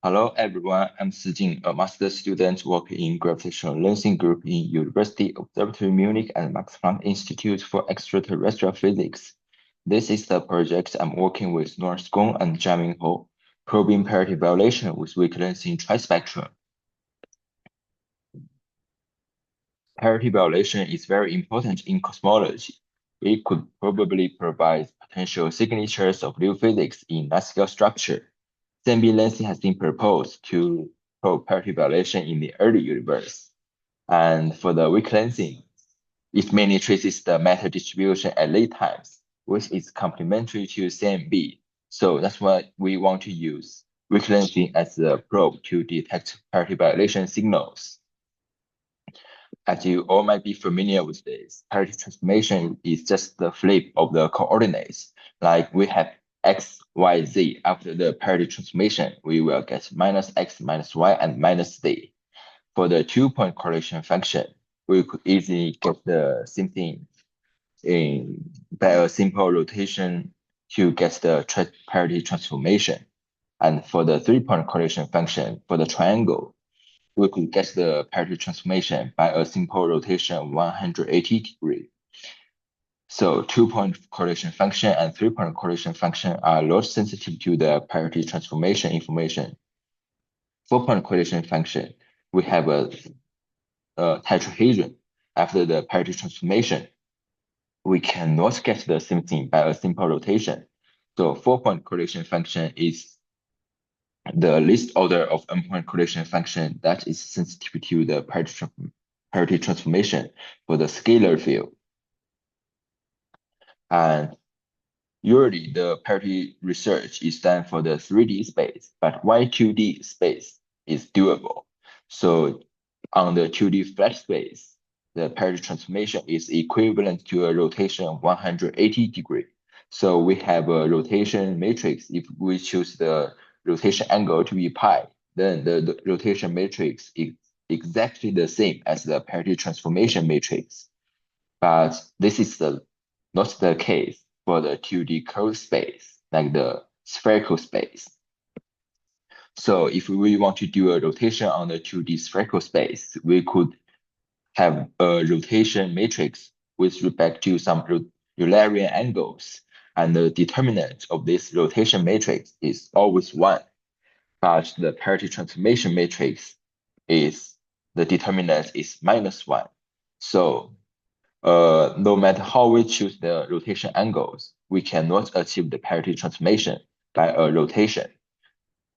Hello everyone, I'm Sijin, a master student working in gravitational lensing group in University Observatory Munich and Max Planck Institute for Extraterrestrial Physics. This is the project I'm working with North Gong and Jiaming Ho, probing parity violation with weak lensing trispectrum. Parity violation is very important in cosmology. It could probably provide potential signatures of new physics in large-scale structure. Semi lensing has been proposed to probe parity violation in the early universe. And for the weak lensing, it mainly traces the matter distribution at late times, which is complementary to CMB. So that's why we want to use weak lensing as a probe to detect parity violation signals. As you all might be familiar with this, parity transformation is just the flip of the coordinates. Like we have x, y, z. After the parity transformation, we will get minus x, minus y, and minus z. For the 2-point correlation function, we could easily get the same thing by a simple rotation to get the parity transformation. And for the 3-point correlation function, for the triangle, we could get the parity transformation by a simple rotation of 180 degrees. So 2-point correlation function and 3-point correlation function are loss sensitive to the parity transformation information. 4-point correlation function, we have a tetrahedron. After the parity transformation, we cannot get the same thing by a simple rotation. So 4-point correlation function is the least order of n-point correlation function that is sensitive to the parity transformation for the scalar field. And usually the parity research is done for the 3D space, but why 2D space is doable? So on the 2D flat space, the parity transformation is equivalent to a rotation of 180 degrees. So we have a rotation matrix. If we choose the rotation angle to be pi, then the rotation matrix is exactly the same as the parity transformation matrix. But this is not the case for the 2D curved space, like the spherical space. So if we want to do a rotation on the 2D spherical space, we could have a rotation matrix with respect to some Eulerian angles, and the determinant of this rotation matrix is always 1. But the parity transformation matrix is the determinant is -1. So no matter how we choose the rotation angles, we cannot achieve the parity transformation by a rotation.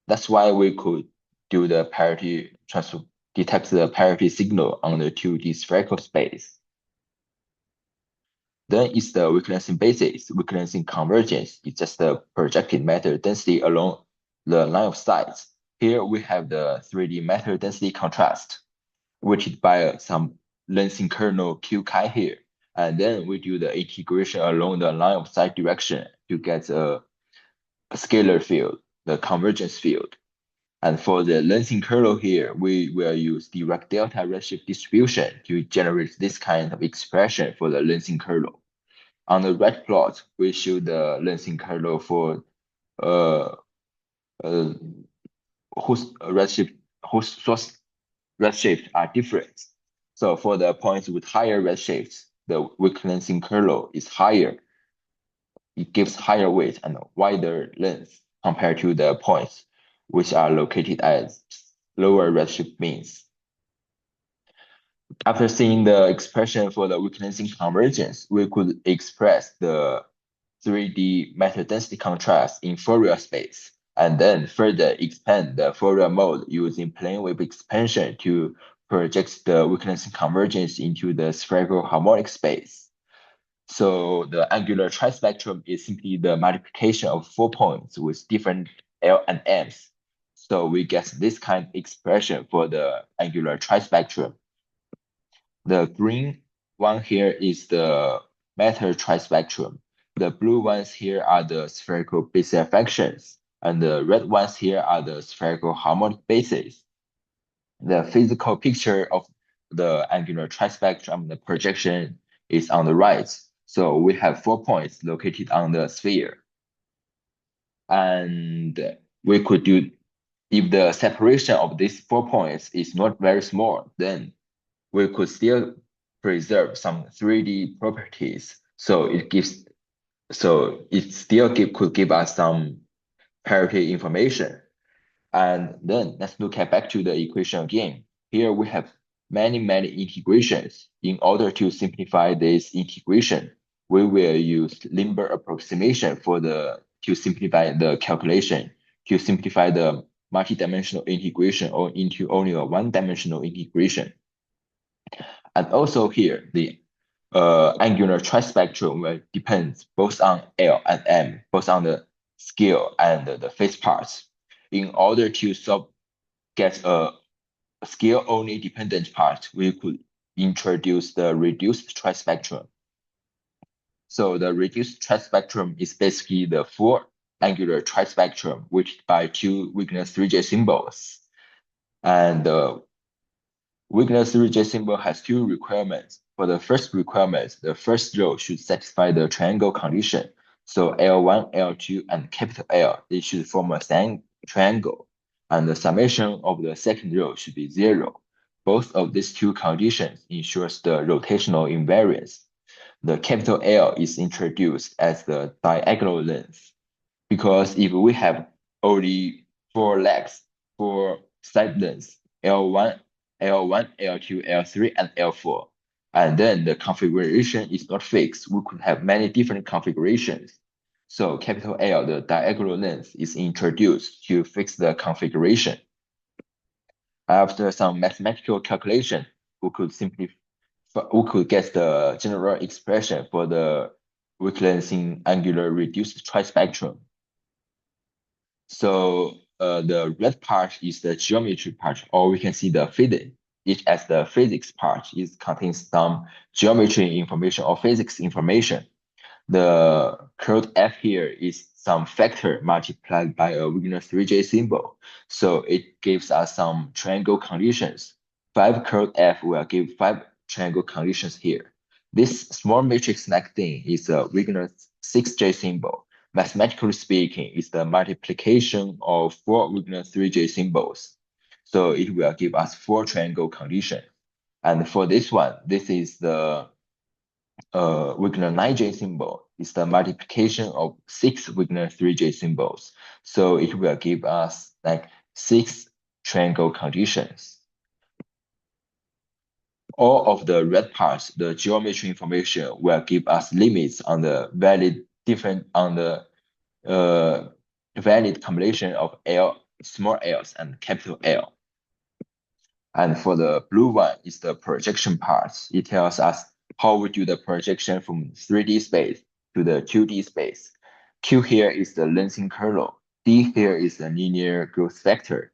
That's why we could do the parity transfer, detect the parity signal on the 2D spherical space. Then is the weak lensing basis. Weak lensing convergence is just the projected matter density along the line of sight. Here we have the 3D matter density contrast, weighted by some lensing kernel Q chi here. And then we do the integration along the line of sight direction to get a scalar field, the convergence field. And for the lensing kernel here, we will use direct delta redshift distribution to generate this kind of expression for the lensing kernel. On the right plot, we show the lensing kernel for whose source redshift are different. So for the points with higher redshifts, the weak lensing kernel is higher. It gives higher weight and wider length compared to the points which are located at lower redshift means. After seeing the expression for the weak lensing convergence, we could express the 3D matter density contrast in Fourier space, and then further expand the Fourier mode using plane wave expansion to project the weak lensing convergence into the spherical harmonic space. So the angular trispectrum is simply the multiplication of 4 points with different L and M's. So we get this kind of expression for the angular trispectrum. The green one here is the matter trispectrum. The blue ones here are the spherical Bessel functions, and the red ones here are the spherical harmonic bases. The physical picture of the angular trispectrum, the projection is on the right. So we have 4 points located on the sphere. And we could do if the separation of these 4 points is not very small, then we could still preserve some 3D properties. So it still could give us some parity information. And then let's look at back to the equation again. Here we have many integrations. In order to simplify this integration, we will use limber approximation to simplify the calculation, to simplify the multi-dimensional integration or into only a one-dimensional integration. And also here, the angular trispectrum will depend both on L and M, both on the scale and the phase parts. In order to get a scale-only dependent part, we could introduce the reduced trispectrum. So the reduced trispectrum is basically the full angular trispectrum, which by two weakness 3J symbols. And the weakness 3J symbol has two requirements. For the first requirement, the first row should satisfy the triangle condition. So L1, L2, and capital L, they should form a triangle. And the summation of the second row should be 0. Both of these two conditions ensures the rotational invariance. The capital L is introduced as the diagonal length, because if we have only 4 legs, 4 side lengths, L1, L2, L3, and L4, and then the configuration is not fixed, we could have many different configurations. So capital L, the diagonal length, is introduced to fix the configuration. After some mathematical calculation, we could get the general expression for the weakness in angular reduced trispectrum. So the red part is the geometry part, or we can see the physics. Each as the physics part contains some geometry information or physics information. The curved F here is some factor multiplied by a weakness 3J symbol. So it gives us some triangle conditions. 5 curved F will give 5 triangle conditions here. This small matrix-like thing is a weakness 6J symbol. Mathematically speaking, it's the multiplication of 4 weakness 3J symbols. So it will give us 4 triangle conditions. And for this one, this is the weakness 9J symbol. Is the multiplication of 6 weakness 3J symbols. So it will give us like 6 triangle conditions. All of the red parts, the geometry information will give us limits on the valid valid combination of L, small l's and capital L. And for the blue one is the projection part. It tells us how we do the projection from 3D space to the 2D space. Q here is the lengthening kernel. D here is the linear growth vector.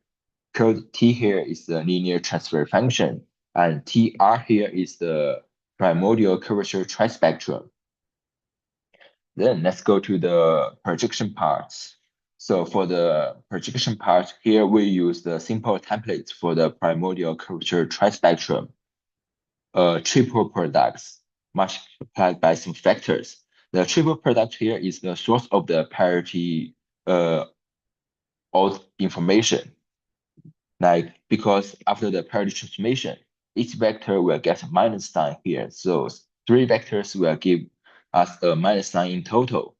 Code T here is the linear transfer function. And TR here is the primordial curvature trispectrum. Then let's go to the projection parts. So for the projection part, here we use the simple template for the primordial curvature trispectrum. Triple products multiplied by some factors. The triple product here is the source of the parity odd information. Like, because after the parity transformation, each vector will get a minus sign here. So 3 vectors will give us a minus sign in total.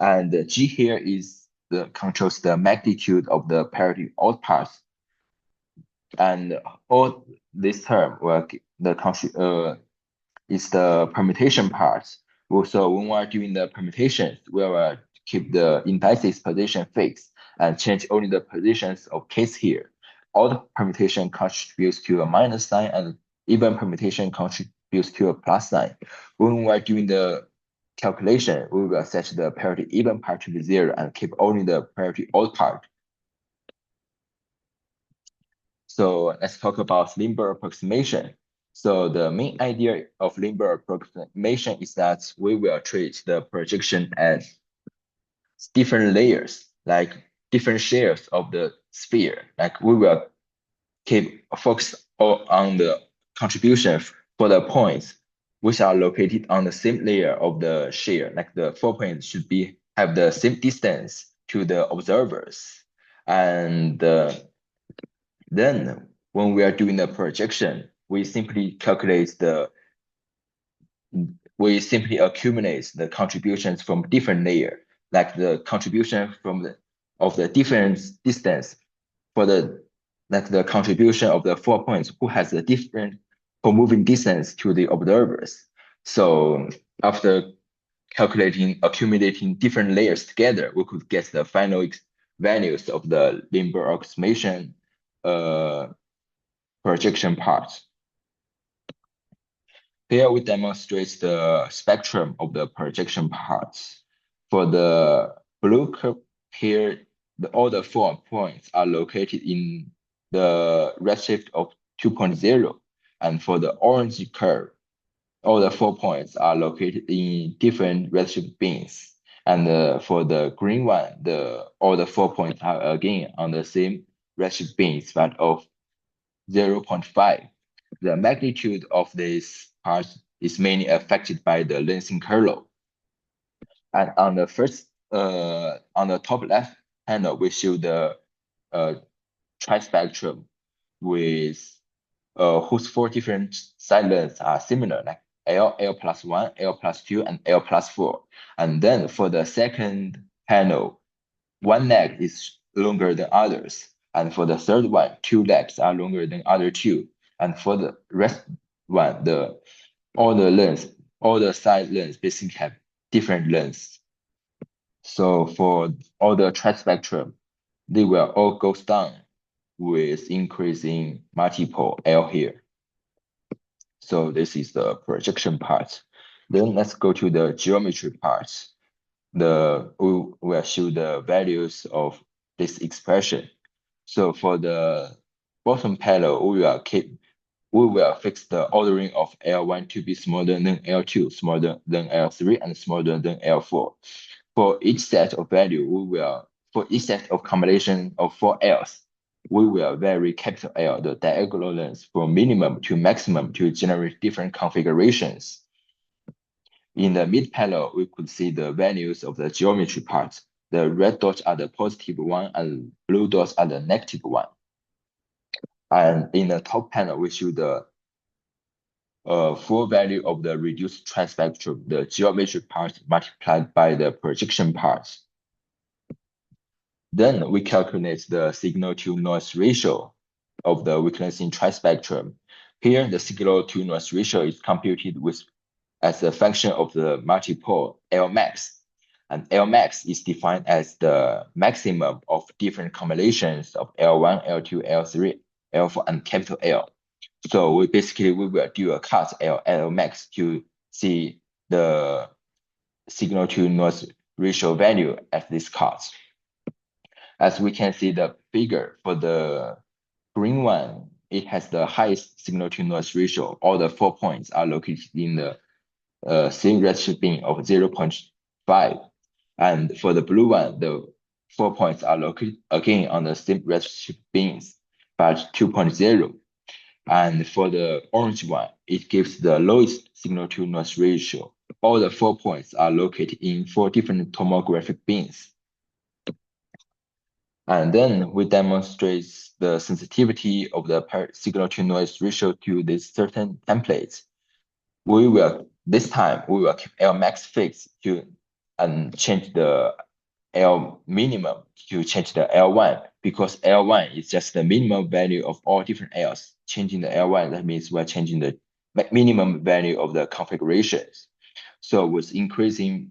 And the G here controls the magnitude of the parity-odd parts. And all this term is the permutation part. So when we're doing the permutations, we will keep the indices position fixed and change only the positions of case here. All the permutation contributes to a minus sign, and even permutation contributes to a plus sign. When we're doing the calculation, we will set the parity even part to be 0 and keep only the parity odd part. So let's talk about limber approximation. So the main idea of limber approximation is that we will treat the projection as different layers, like different shares of the sphere. Like we will keep focus on the contribution for the points which are located on the same layer of the share. Like the 4 points should have the same distance to the observers. And then when we are doing the projection, we simply accumulate the contributions from different layer, like the contribution of the different distance for the contribution of the 4 points who has a different moving distance to the observers. So after accumulating different layers together, we could get the final values of the Limburg approximation projection part. Here we demonstrate the spectrum of the projection parts. For the blue curve here, all the 4 points are located in the redshift of 2.0. And for the orange curve, all the 4 points are located in different redshift bins. And for the green one, all the 4 points are again on the same redshift bins, but of 0.5. The magnitude of this part is mainly affected by the lensing kernel. And on the top left panel, we show the trispectrum with whose 4 different side lengths are similar, like L plus 1, L plus 2, and L plus 4. And then for the second panel, one leg is longer than others. And for the third one, 2 legs are longer than other 2. And for the rest one, all the side lengths basically have different lengths. So for all the trispectrum, they will all go down with increasing multiple L here. So this is the projection part. Then let's go to the geometry part. We will show the values of this expression. So for the bottom panel, we will fix the ordering of L1 to be smaller than L2, smaller than L3, and smaller than L4. For each set of value, for each set of combination of 4 L's, we will vary capital L, the diagonal length, from minimum to maximum to generate different configurations. In the mid panel, we could see the values of the geometry parts. The red dots are the positive one and blue dots are the negative one. And in the top panel, we show the full value of the reduced trispectrum, the geometric part multiplied by the projection parts. Then we calculate the signal-to-noise ratio of the weak-lensing trispectrum. Here, the signal-to-noise ratio is computed as a function of the multiple Lmax. And Lmax is defined as the maximum of different combinations of L1, L2, L3, L4, and capital L. So we will do a cut Lmax to see the signal-to-noise ratio value at this cut. As we can see the figure for the green one, it has the highest signal-to-noise ratio. All the 4 points are located in the same redshift bin of 0.5. And for the blue one, the 4 points are located again on the same redshift bins, but 2.0. And for the orange one, it gives the lowest signal-to-noise ratio. All the 4 points are located in 4 different tomographic bins. And then we demonstrate the sensitivity of the signal-to-noise ratio to these certain templates. This time we will keep Lmax fixed and change the L minimum to change the L1, because L1 is just the minimum value of all different L's. Changing the L1, that means we're changing the minimum value of the configurations. So with increasing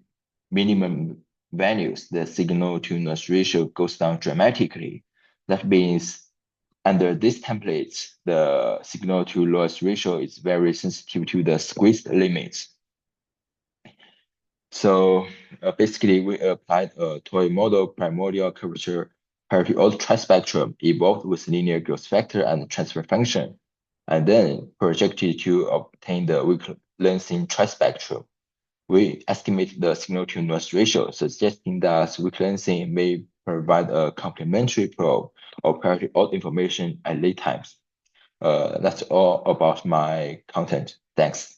minimum values, the signal-to-noise ratio goes down dramatically. That means under this template, the signal-to-noise ratio is very sensitive to the squeezed limits. So basically, we applied a toy model primordial curvature parity-odd trispectrum evolved with linear growth factor and transfer function, and then projected to obtain the weak-lensing trispectrum. We estimate the signal-to-noise ratio, suggesting that weak-lensing may provide a complementary probe of parity-odd information at late times. That's all about my content. Thanks.